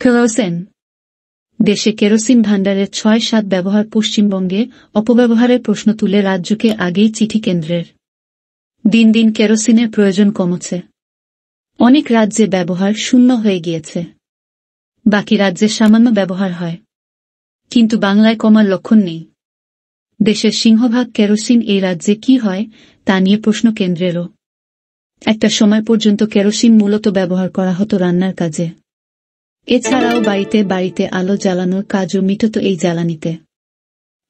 Kerosene. দেশে kerosene ভাণ্ডারের ৬-৭ ব্যবহার পশ্চিমবঙ্গে অপব্যবহারের প্রশ্ন তুলে রাজ্যকে আগেই চিঠি কেন্দ্রের। দিন দিন কেরোসিনের প্রয়োজন কমছে। অনেক রাজ্যে ব্যবহার শূন্য হয়ে গিয়েছে। বাকি রাজ্যে সামান্য ব্যবহার হয়, কিন্তু বাংলায় কমার লক্ষণ নেই। দেশের সিংহভাগ কেরোসিন এই রাজ্যে কি হয় তা নিয়ে প্রশ্ন কেন্দ্রেরও। একটা সময় পর্যন্ত কেরোসিন মূলত ব্যবহার করা হতো রান্নার কাজে। এছাড়াও বাড়িতে বাড়িতে আলো জ্বালানোর কাজও মিটত এই জ্বালানিতে।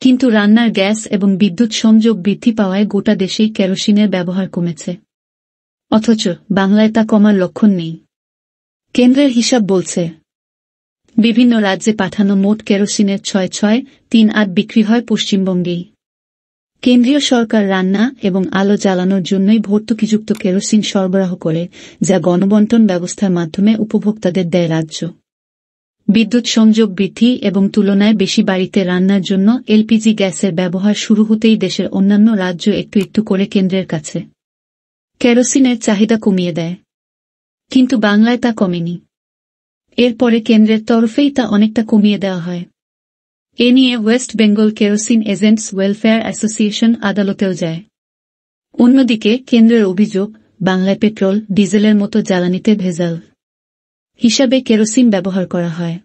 কিন্তু রান্নার গ্যাস এবং বিদ্যুৎ সংযোগ বৃদ্ধি পাওয়ায় গোটা দেশেই কেরোসিনের ব্যবহার কমেছে। অথচ বাংলায় তা কমার লক্ষণ নেই। কেন্দ্রের হিসাব বলছে, বিভিন্ন রাজ্যে পাঠানো মোট কেরোসিনের ৬.৩৮ বিক্রি হয় পশ্চিমবঙ্গেই। কেন্দ্রীয় সরকার রান্না এবং আলো জ্বালানোর জন্যই ভর্তুকিযুক্ত কেরোসিন সরবরাহ করে, যা গণবণ্টন ব্যবস্থার মাধ্যমে উপভোক্তাদের দেয় রাজ্য। বিদ্যুৎ সংযোগ বৃদ্ধি এবং তুলনায় বেশি বাড়িতে রান্নার জন্য এলপিজি গ্যাসের ব্যবহার শুরু হতেই দেশের অন্যান্য রাজ্য একটু একটু করে কেন্দ্রের কাছে কেরোসিনের চাহিদা কমিয়ে দেয়। কিন্তু বাংলায় তা কমেনি। এরপরে কেন্দ্রের তরফেই তা অনেকটা কমিয়ে দেওয়া হয়। এ নিয়ে west Bengal kerosene agents welfare association আদালতেও যায়। অন্যদিকে কেন্দ্রের অভিযোগ, বাংলায় পেট্রোল, ডিজেলের মতো জ্বালানিতে ভেজাল হিসাবে কেরোসিন ব্যবহার করা হয়।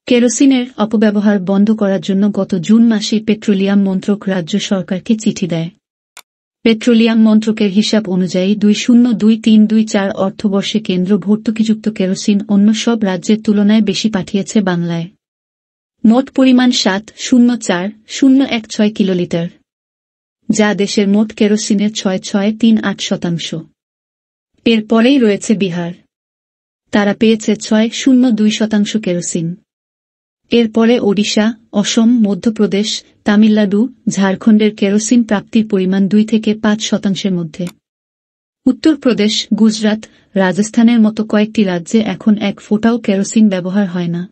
কেরোসিনের অপব্যবহার বন্ধ করার জন্য গত জুন মাসে পেট্রোলিয়াম মন্ত্রক রাজ্য সরকারকে চিঠি দেয়। পেট্রোলিয়াম মন্ত্রকের হিসাব অনুযায়ী 2023-24 অর্থবর্ষে কেন্দ্র ভর্তুকিযুক্ত কেরোসিন অন্য সব রাজ্যের তুলনায় বেশি পাঠিয়েছে বাংলায়। মোট পরিমাণ 7,040,116 কিলোলিটার, যা দেশের মোট কেরোসিনের 6.38%। এর পরেই রয়েছে বিহার। তারা পেয়েছে 6.02% কেরোসিন। এরপরে ওড়িশা, অসম, মধ্যপ্রদেশ, তামিলনাড়ু, ঝাড়খণ্ডের কেরোসিন প্রাপ্তির পরিমাণ 2 থেকে 5% মধ্যে। উত্তরপ্রদেশ, গুজরাট, রাজস্থানের মতো কয়েকটি রাজ্যে এখন এক ফোঁটাও কেরোসিন ব্যবহার হয় না।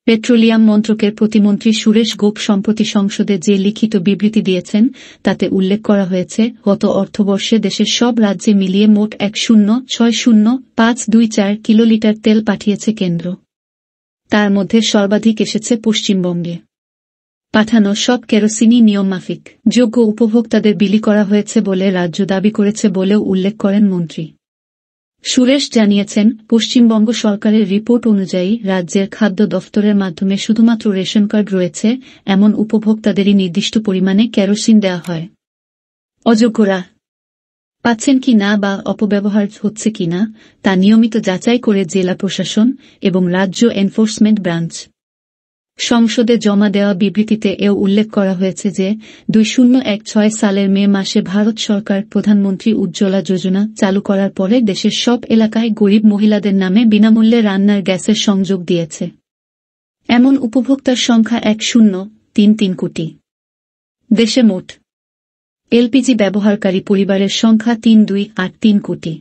পেট্রোলিয়াম মন্ত্রকের প্রতিমন্ত্রী সুরেশ গোপ সম্প্রতি সংসদে যে লিখিত বিবৃতি দিয়েছেন তাতে উল্লেখ করা হয়েছে, গত অর্থবর্ষে দেশের সব রাজ্যে মিলিয়ে মোট 1,060,524 কিলোলিটার তেল পাঠিয়েছে কেন্দ্র। তার মধ্যে সর্বাধিক এসেছে পশ্চিমবঙ্গে। পাঠানো সব কেরোসিনই নিয়মমাফিক যোগ্য উপভোক্তাদের বিলি করা হয়েছে বলে রাজ্য দাবি করেছে বলেও উল্লেখ করেন মন্ত্রী। সুরেশ জানিয়েছেন, পশ্চিমবঙ্গ সরকারের রিপোর্ট অনুযায়ী রাজ্যের খাদ্য দফতরের মাধ্যমে শুধুমাত্র রেশন কার্ড রয়েছে এমন উপভোক্তাদেরই নির্দিষ্ট পরিমাণে কেরোসিন দেওয়া হয়। অযোগ্যরা পাচ্ছেন কি না বা অপব্যবহার হচ্ছে কিনা তা নিয়মিত যাচাই করে জেলা প্রশাসন এবং রাজ্য এনফোর্সমেন্ট ব্রাঞ্চ। সংসদে জমা দেওয়া বিবৃতিতে এও উল্লেখ করা হয়েছে যে 2016 সালের মে মাসে ভারত সরকার প্রধানমন্ত্রী উজ্জ্বলা যোজনা চালু করার পরে দেশের সব এলাকায় গরিব মহিলাদের নামে বিনামূল্যে রান্নার গ্যাসের সংযোগ দিয়েছে। এমন উপভোক্তার সংখ্যা 1,033 কোটি। দেশে মোট এলপিজি ব্যবহারকারী পরিবারের সংখ্যা 3,283 কোটি।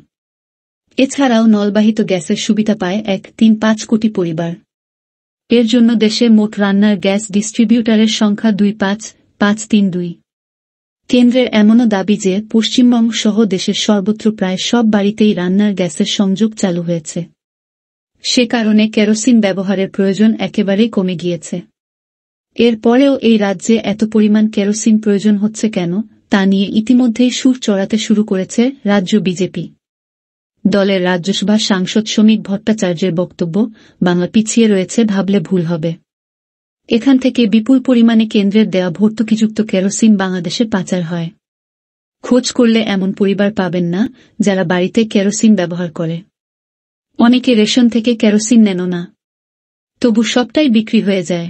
এছাড়াও নলবাহিত গ্যাসের সুবিধা পায় 1,35 কোটি পরিবার। এর জন্য দেশে মোট রান্নার গ্যাস ডিস্ট্রিবিউটারের সংখ্যা 25,532। কেন্দ্রের এমনও দাবি যে পশ্চিমবঙ্গ সহ দেশের সর্বত্র প্রায় সব বাড়িতেই রান্নার গ্যাসের সংযোগ চালু হয়েছে। সে কারণে কেরোসিন ব্যবহারের প্রয়োজন একেবারেই কমে গিয়েছে। এর পরেও এই রাজ্যে এত পরিমাণ কেরোসিন প্রয়োজন হচ্ছে কেন তা নিয়ে ইতিমধ্যেই সুর চড়াতে শুরু করেছে রাজ্য বিজেপি। দলের রাজ্যসভা সাংসদ শ্রমিক ভট্টাচার্যের বক্তব্য, বাংলা পিছিয়ে রয়েছে ভাবলে ভুল হবে। এখান থেকে বিপুল পরিমাণে কেন্দ্রের দেয়া ভর্তুকিযুক্ত কেরোসিন বাংলাদেশে পাচার হয়। খোঁজ করলে এমন পরিবার পাবেন না যারা বাড়িতে কেরোসিন ব্যবহার করে। অনেকে রেশন থেকে কেরোসিন নেন না, তবু সবটাই বিক্রি হয়ে যায়।